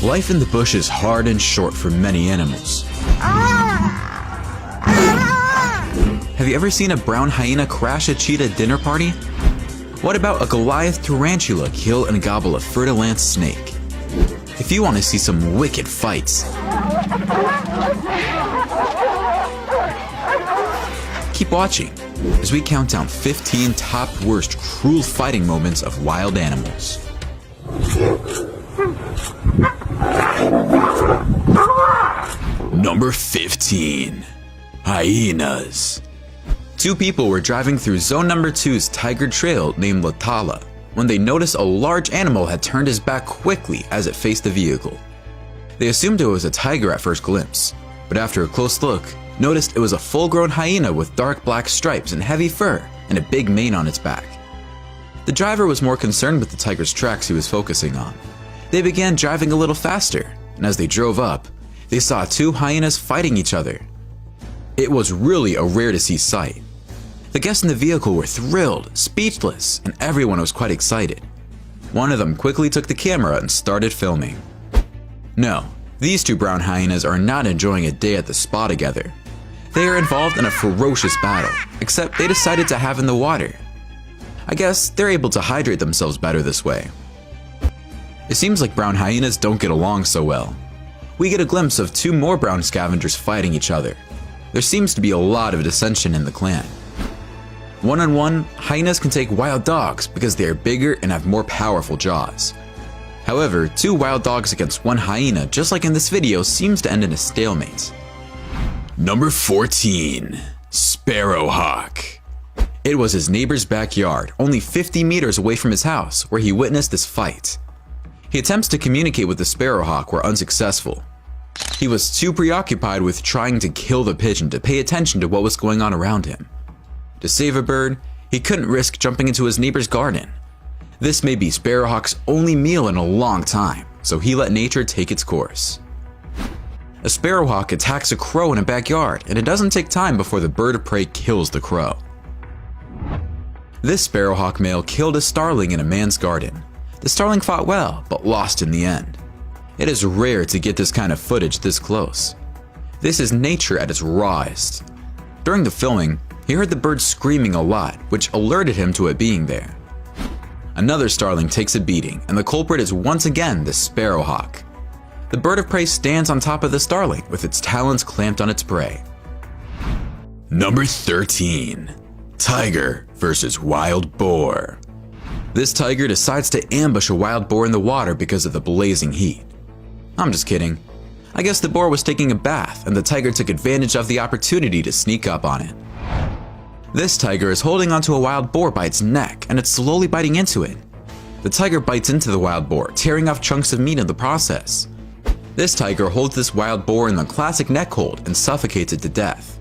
Life in the bush is hard and short for many animals. Have you ever seen a brown hyena crash a cheetah dinner party? What about a Goliath tarantula kill and gobble a fer-de-lance snake? If you want to see some wicked fights, keep watching as we count down 15 top worst cruel fighting moments of wild animals. Number 15. Hyenas. Two people were driving through Zone Number 2's tiger trail named Latala when they noticed a large animal had turned his back quickly as it faced the vehicle. They assumed it was a tiger at first glimpse, but after a close look, noticed it was a full-grown hyena with dark black stripes and heavy fur and a big mane on its back. The driver was more concerned with the tiger's tracks he was focusing on. They began driving a little faster, and as they drove up, they saw two hyenas fighting each other. It was really a rare-to-see sight. The guests in the vehicle were thrilled, speechless, and everyone was quite excited. One of them quickly took the camera and started filming. No, these two brown hyenas are not enjoying a day at the spa together. They are involved in a ferocious battle, except they decided to have in the water. I guess they're able to hydrate themselves better this way. It seems like brown hyenas don't get along so well. We get a glimpse of two more brown scavengers fighting each other. There seems to be a lot of dissension in the clan. One-on-one, hyenas can take wild dogs because they are bigger and have more powerful jaws. However, two wild dogs against one hyena, just like in this video, seems to end in a stalemate. Number 14. Sparrowhawk. It was his neighbor's backyard, only 50 meters away from his house, where he witnessed this fight. His attempts to communicate with the sparrowhawk were unsuccessful. He was too preoccupied with trying to kill the pigeon to pay attention to what was going on around him. To save a bird, he couldn't risk jumping into his neighbor's garden. This may be Sparrowhawk's only meal in a long time, so he let nature take its course. A sparrowhawk attacks a crow in a backyard, and it doesn't take time before the bird of prey kills the crow. This sparrowhawk male killed a starling in a man's garden. The starling fought well, but lost in the end. It is rare to get this kind of footage this close. This is nature at its rawest. During the filming, he heard the bird screaming a lot, which alerted him to it being there. Another starling takes a beating, and the culprit is once again the sparrowhawk. The bird of prey stands on top of the starling with its talons clamped on its prey. Number 13. Tiger versus wild boar. This tiger decides to ambush a wild boar in the water because of the blazing heat. I'm just kidding. I guess the boar was taking a bath and the tiger took advantage of the opportunity to sneak up on it. This tiger is holding onto a wild boar by its neck and it's slowly biting into it. The tiger bites into the wild boar, tearing off chunks of meat in the process. This tiger holds this wild boar in the classic neck hold and suffocates it to death.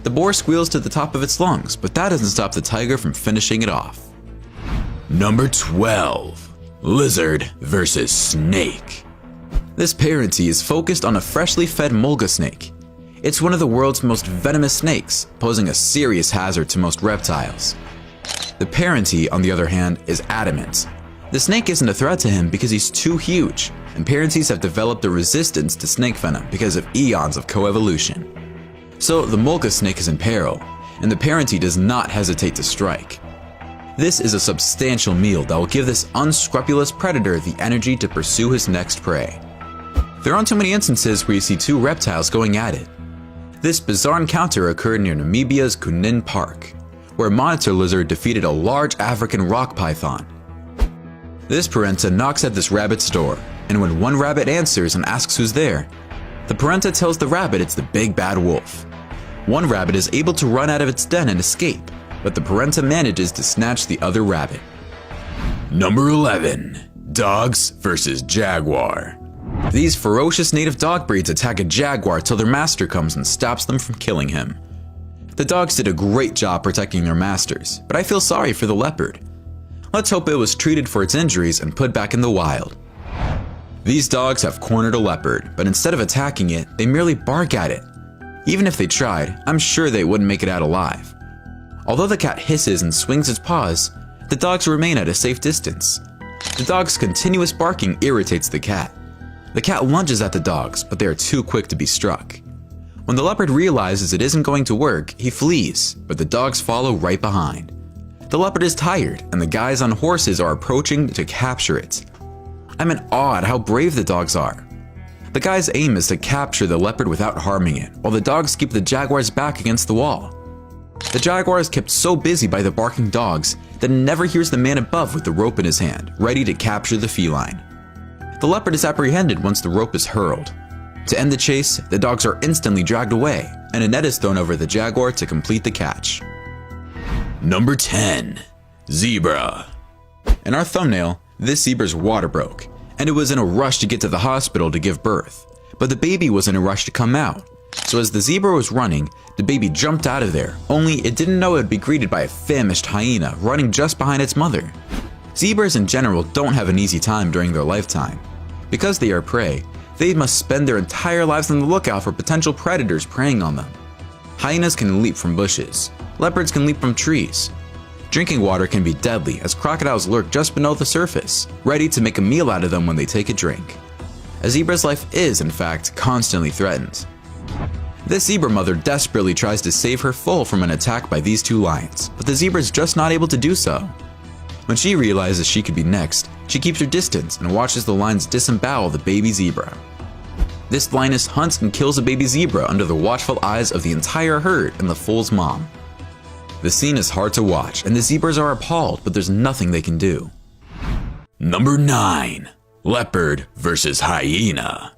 The boar squeals to the top of its lungs, but that doesn't stop the tiger from finishing it off. Number 12. Lizard versus snake. This parody is focused on a freshly fed mulga snake. It's one of the world's most venomous snakes, posing a serious hazard to most reptiles. The parody, on the other hand, is adamant. The snake isn't a threat to him because he's too huge, and parodies have developed a resistance to snake venom because of eons of coevolution. So the mulga snake is in peril, and the parody does not hesitate to strike. This is a substantial meal that will give this unscrupulous predator the energy to pursue his next prey. There aren't too many instances where you see two reptiles going at it. This bizarre encounter occurred near Namibia's Kunene Park, where a monitor lizard defeated a large African rock python. This parenta knocks at this rabbit's door, and when one rabbit answers and asks who's there, the parenta tells the rabbit it's the big bad wolf. One rabbit is able to run out of its den and escape, but the parenta manages to snatch the other rabbit. Number 11. Dogs versus jaguar. These ferocious native dog breeds attack a jaguar till their master comes and stops them from killing him. The dogs did a great job protecting their masters, but I feel sorry for the leopard. Let's hope it was treated for its injuries and put back in the wild. These dogs have cornered a leopard, but instead of attacking it, they merely bark at it. Even if they tried, I'm sure they wouldn't make it out alive. Although the cat hisses and swings its paws, the dogs remain at a safe distance. The dog's continuous barking irritates the cat. The cat lunges at the dogs, but they are too quick to be struck. When the leopard realizes it isn't going to work, he flees, but the dogs follow right behind. The leopard is tired, and the guys on horses are approaching to capture it. I'm in awe at how brave the dogs are. The guy's aim is to capture the leopard without harming it, while the dogs keep the jaguar's back against the wall. The jaguar is kept so busy by the barking dogs that it never hears the man above with the rope in his hand, ready to capture the feline. The leopard is apprehended once the rope is hurled. To end the chase, the dogs are instantly dragged away, and a net is thrown over the jaguar to complete the catch. Number 10. Zebra. In our thumbnail, this zebra's water broke, and it was in a rush to get to the hospital to give birth, but the baby was in a rush to come out. So as the zebra was running, the baby jumped out of there, only it didn't know it would be greeted by a famished hyena running just behind its mother. Zebras in general don't have an easy time during their lifetime. Because they are prey, they must spend their entire lives on the lookout for potential predators preying on them. Hyenas can leap from bushes. Leopards can leap from trees. Drinking water can be deadly as crocodiles lurk just below the surface, ready to make a meal out of them when they take a drink. A zebra's life is, in fact, constantly threatened. This zebra mother desperately tries to save her foal from an attack by these two lions, but the zebra is just not able to do so. When she realizes she could be next, she keeps her distance and watches the lions disembowel the baby zebra. This lioness hunts and kills a baby zebra under the watchful eyes of the entire herd and the foal's mom. The scene is hard to watch, and the zebras are appalled, but there's nothing they can do. Number 9. Leopard versus hyena.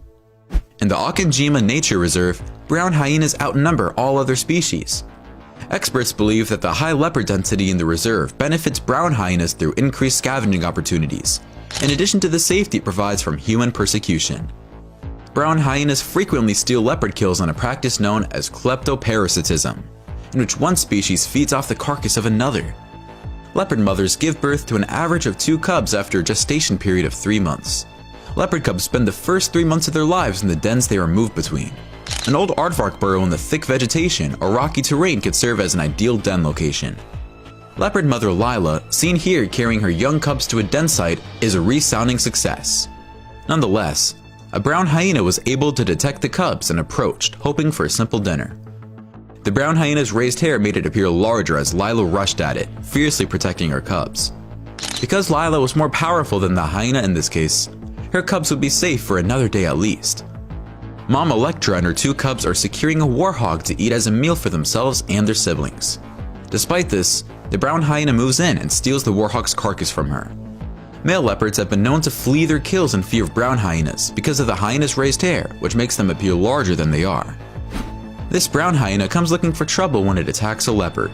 In the Okanjima Nature Reserve, brown hyenas outnumber all other species. Experts believe that the high leopard density in the reserve benefits brown hyenas through increased scavenging opportunities, in addition to the safety it provides from human persecution. Brown hyenas frequently steal leopard kills on a practice known as kleptoparasitism, in which one species feeds off the carcass of another. Leopard mothers give birth to an average of 2 cubs after a gestation period of 3 months. Leopard cubs spend the first 3 months of their lives in the dens they are moved between. An old aardvark burrow in the thick vegetation or rocky terrain could serve as an ideal den location. Leopard mother Lila, seen here carrying her young cubs to a den site, is a resounding success. Nonetheless, a brown hyena was able to detect the cubs and approached, hoping for a simple dinner. The brown hyena's raised hair made it appear larger as Lila rushed at it, fiercely protecting her cubs. Because Lila was more powerful than the hyena in this case, her cubs would be safe for another day at least. Mom Electra and her 2 cubs are securing a warhog to eat as a meal for themselves and their siblings. Despite this, the brown hyena moves in and steals the warhog's carcass from her. Male leopards have been known to flee their kills in fear of brown hyenas because of the hyena's raised hair, which makes them appear larger than they are. This brown hyena comes looking for trouble when it attacks a leopard.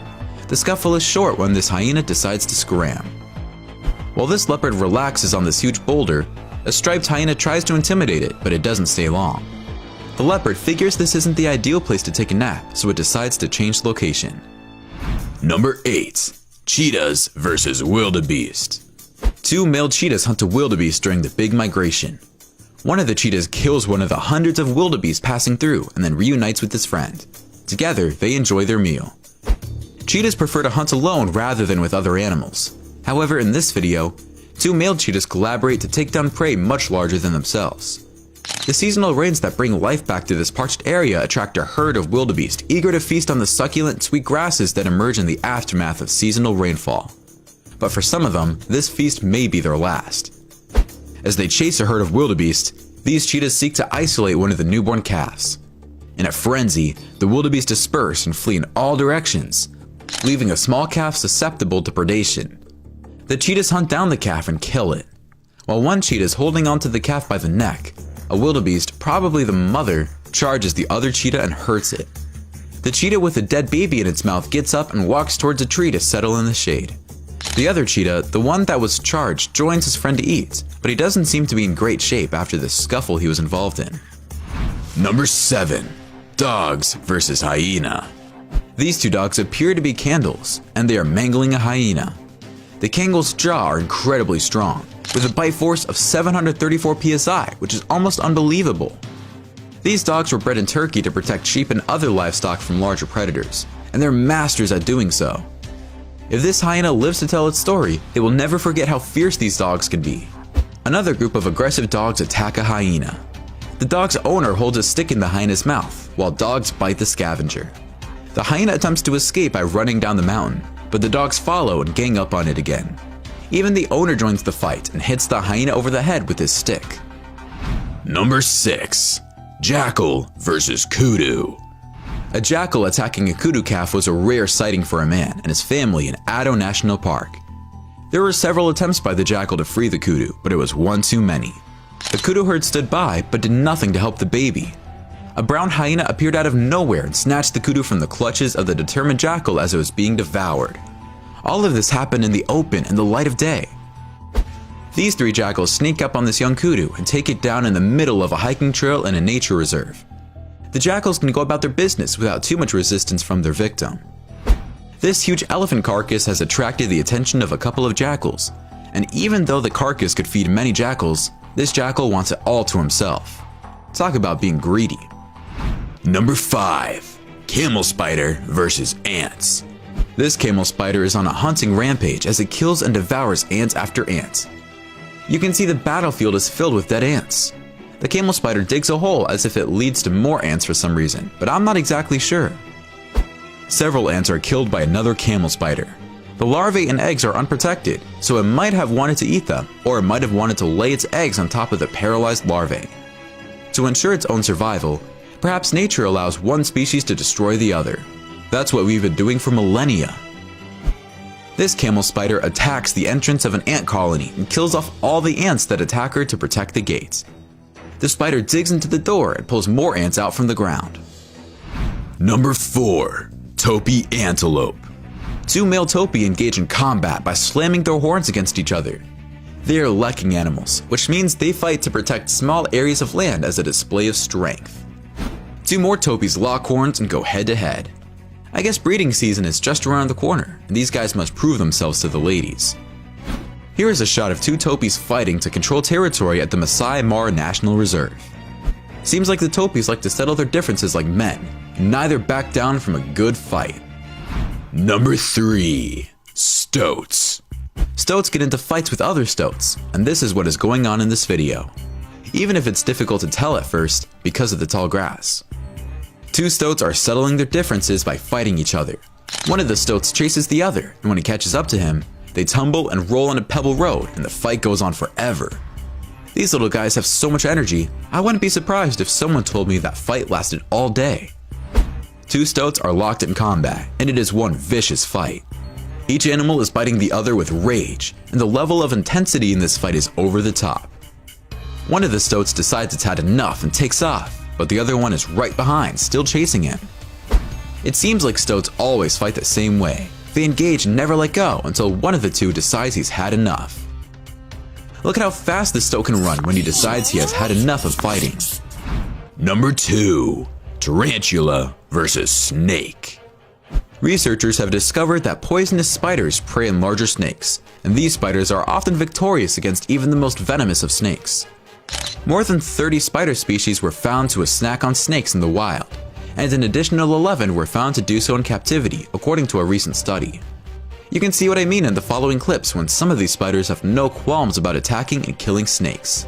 The scuffle is short when this hyena decides to scram. While this leopard relaxes on this huge boulder, a striped hyena tries to intimidate it, but it doesn't stay long. The leopard figures this isn't the ideal place to take a nap, so it decides to change location. Number 8. Cheetahs versus wildebeest. 2 male cheetahs hunt a wildebeest during the big migration. One of the cheetahs kills one of the hundreds of wildebeest passing through and then reunites with his friend. Together, they enjoy their meal. Cheetahs prefer to hunt alone rather than with other animals. However, in this video, 2 male cheetahs collaborate to take down prey much larger than themselves. The seasonal rains that bring life back to this parched area attract a herd of wildebeest eager to feast on the succulent, sweet grasses that emerge in the aftermath of seasonal rainfall. But for some of them, this feast may be their last. As they chase a herd of wildebeest, these cheetahs seek to isolate one of the newborn calves. In a frenzy, the wildebeest disperse and flee in all directions, leaving a small calf susceptible to predation. The cheetahs hunt down the calf and kill it. While one cheetah is holding onto the calf by the neck, a wildebeest, probably the mother, charges the other cheetah and hurts it. The cheetah with a dead baby in its mouth gets up and walks towards a tree to settle in the shade. The other cheetah, the one that was charged, joins his friend to eat, but he doesn't seem to be in great shape after the scuffle he was involved in. Number 7. Dogs versus hyena. These 2 dogs appear to be candles, and they are mangling a hyena. The Kangal's jaw are incredibly strong, with a bite force of 734 psi, which is almost unbelievable. These dogs were bred in Turkey to protect sheep and other livestock from larger predators, and they're masters at doing so. If this hyena lives to tell its story, it will never forget how fierce these dogs can be. Another group of aggressive dogs attack a hyena. The dog's owner holds a stick in the hyena's mouth, while dogs bite the scavenger. The hyena attempts to escape by running down the mountain, but the dogs follow and gang up on it again. Even the owner joins the fight and hits the hyena over the head with his stick. Number 6. Jackal versus Kudu. A jackal attacking a kudu calf was a rare sighting for a man and his family in Addo National Park. There were several attempts by the jackal to free the kudu, but it was one too many. The kudu herd stood by, but did nothing to help the baby. A brown hyena appeared out of nowhere and snatched the kudu from the clutches of the determined jackal as it was being devoured. All of this happened in the open in the light of day. These 3 jackals sneak up on this young kudu and take it down in the middle of a hiking trail in a nature reserve. The jackals can go about their business without too much resistance from their victim. This huge elephant carcass has attracted the attention of a couple of jackals, and even though the carcass could feed many jackals, this jackal wants it all to himself. Talk about being greedy. Number 5. Camel spider versus ants. This camel spider is on a hunting rampage as it kills and devours ants after ants. You can see the battlefield is filled with dead ants. The camel spider digs a hole as if it leads to more ants for some reason, but I'm not exactly sure. Several ants are killed by another camel spider. The larvae and eggs are unprotected, so it might have wanted to eat them, or it might have wanted to lay its eggs on top of the paralyzed larvae. To ensure its own survival, perhaps nature allows one species to destroy the other. That's what we've been doing for millennia. This camel spider attacks the entrance of an ant colony and kills off all the ants that attack her to protect the gates. The spider digs into the door and pulls more ants out from the ground. Number 4. Topi antelope. 2 male topi engage in combat by slamming their horns against each other. They are lekking animals, which means they fight to protect small areas of land as a display of strength. 2 more topis lock horns and go head to head. I guess breeding season is just around the corner, and these guys must prove themselves to the ladies. Here is a shot of 2 topis fighting to control territory at the Masai Mara National Reserve. Seems like the topis like to settle their differences like men, and neither back down from a good fight. Number 3. Stoats. Stoats get into fights with other stoats, and this is what is going on in this video. Even if it's difficult to tell at first because of the tall grass. 2 stoats are settling their differences by fighting each other. One of the stoats chases the other, and when he catches up to him, they tumble and roll on a pebble road, and the fight goes on forever. These little guys have so much energy, I wouldn't be surprised if someone told me that fight lasted all day. 2 stoats are locked in combat, and it is one vicious fight. Each animal is biting the other with rage, and the level of intensity in this fight is over the top. One of the stoats decides it's had enough and takes off, but the other one is right behind, still chasing him. It seems like stoats always fight the same way. They engage and never let go until one of the 2 decides he's had enough. Look at how fast the stoat can run when he decides he has had enough of fighting. Number 2. Tarantula versus snake. Researchers have discovered that poisonous spiders prey on larger snakes, and these spiders are often victorious against even the most venomous of snakes. More than 30 spider species were found to snack on snakes in the wild, and an additional 11 were found to do so in captivity, according to a recent study. You can see what I mean in the following clips when some of these spiders have no qualms about attacking and killing snakes.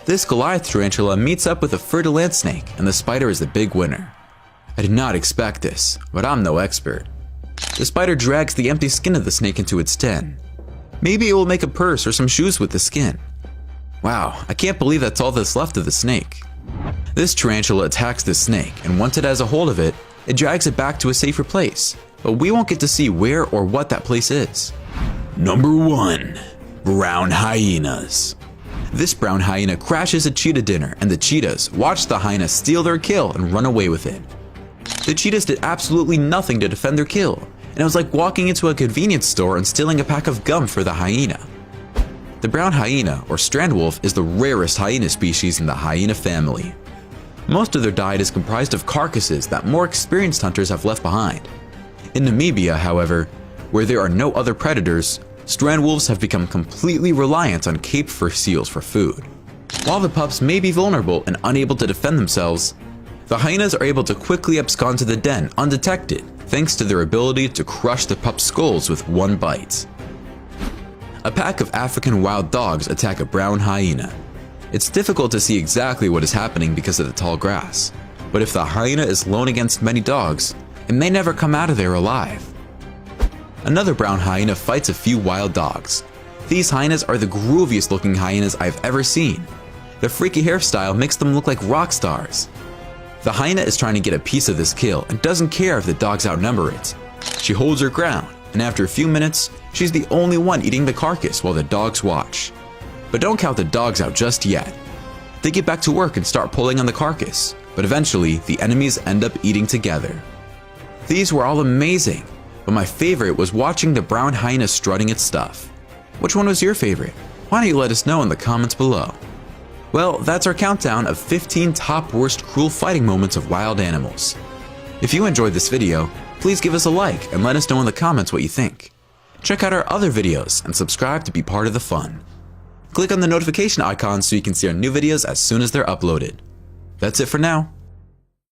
This Goliath tarantula meets up with a fer-de-lance snake, and the spider is the big winner. I did not expect this, but I'm no expert. The spider drags the empty skin of the snake into its den. Maybe it will make a purse or some shoes with the skin. Wow, I can't believe that's all that's left of the snake. This tarantula attacks the snake, and once it has a hold of it, it drags it back to a safer place, but we won't get to see where or what that place is. Number 1. Brown hyenas. This brown hyena crashes a cheetah dinner, and the cheetahs watch the hyena steal their kill and run away with it. The cheetahs did absolutely nothing to defend their kill, and it was like walking into a convenience store and stealing a pack of gum for the hyena. The brown hyena, or strand wolf, is the rarest hyena species in the hyena family. Most of their diet is comprised of carcasses that more experienced hunters have left behind. In Namibia, however, where there are no other predators, strand wolves have become completely reliant on Cape fur seals for food. While the pups may be vulnerable and unable to defend themselves, the hyenas are able to quickly abscond to the den undetected thanks to their ability to crush the pups' skulls with one bite. A pack of African wild dogs attack a brown hyena. It's difficult to see exactly what is happening because of the tall grass, but if the hyena is lone against many dogs, it may never come out of there alive. Another brown hyena fights a few wild dogs. These hyenas are the grooviest looking hyenas I've ever seen. Their freaky hairstyle makes them look like rock stars. The hyena is trying to get a piece of this kill and doesn't care if the dogs outnumber it. She holds her ground, and after a few minutes, she's the only one eating the carcass while the dogs watch. But don't count the dogs out just yet. They get back to work and start pulling on the carcass, but eventually the enemies end up eating together. These were all amazing, but my favorite was watching the brown hyena strutting its stuff. Which one was your favorite? Why don't you let us know in the comments below. Well, that's our countdown of 15 top worst cruel fighting moments of wild animals. If you enjoyed this video, please give us a like and let us know in the comments what you think. Check out our other videos and subscribe to be part of the fun. Click on the notification icon so you can see our new videos as soon as they're uploaded. That's it for now.